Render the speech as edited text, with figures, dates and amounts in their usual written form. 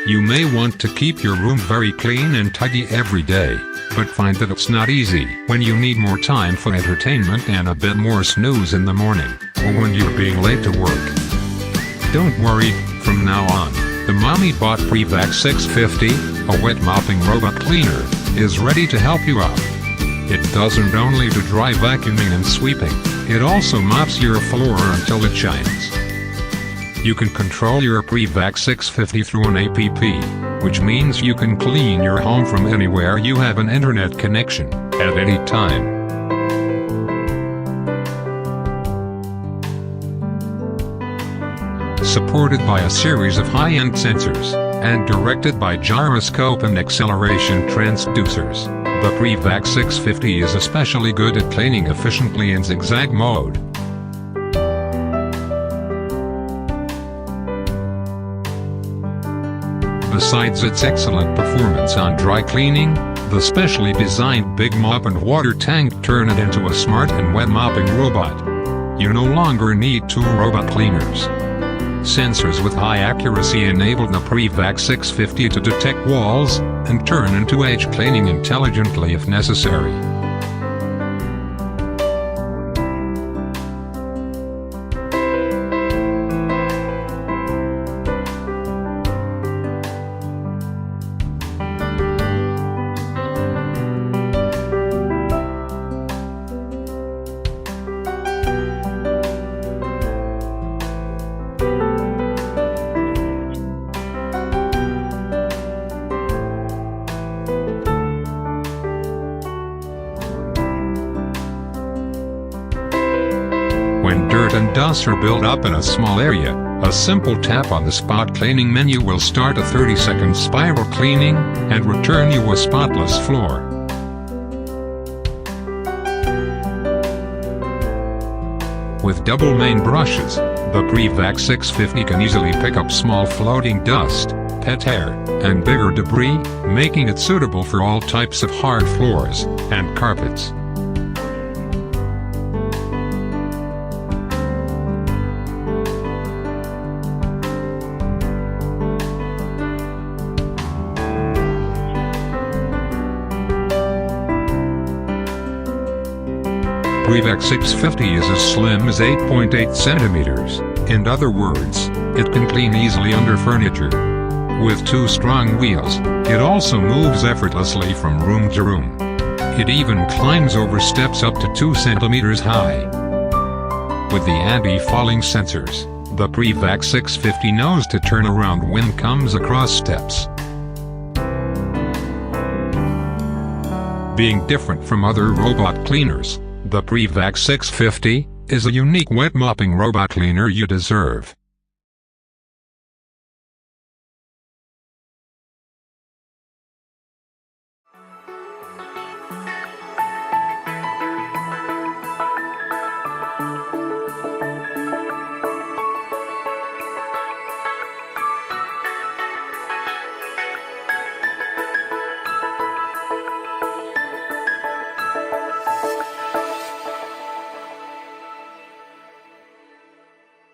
You may want to keep your room very clean and tidy every day, but find that it's not easy when you need more time for entertainment and a bit more snooze in the morning, or when you're being late to work. Don't worry, from now on, the Mamibot PreVac 650, a wet mopping robot cleaner, is ready to help you out. It doesn't only do dry vacuuming and sweeping, it also mops your floor until it shines. You can control your PreVac 650 through an app, which means you can clean your home from anywhere you have an internet connection, at any time. Supported by a series of high-end sensors, and directed by gyroscope and acceleration transducers, the PreVac 650 is especially good at cleaning efficiently in zigzag mode. Besides its excellent performance on dry cleaning, the specially designed big mop and water tank turn it into a smart and wet mopping robot. You no longer need two robot cleaners. Sensors with high accuracy enable the PreVac 650 to detect walls and turn into edge cleaning intelligently if necessary. When dirt and dust are built up in a small area, a simple tap on the spot cleaning menu will start a 30-second spiral cleaning, and return you a spotless floor. With double main brushes, the PreVac 650 can easily pick up small floating dust, pet hair, and bigger debris, making it suitable for all types of hard floors and carpets. PreVac 650 is as slim as 8.8 centimeters. In other words, it can clean easily under furniture. With two strong wheels, it also moves effortlessly from room to room. It even climbs over steps up to 2 centimeters high. With the anti-falling sensors, the PreVac 650 knows to turn around when it comes across steps. Being different from other robot cleaners, the PreVac 650 is a unique wet mopping robot cleaner you deserve.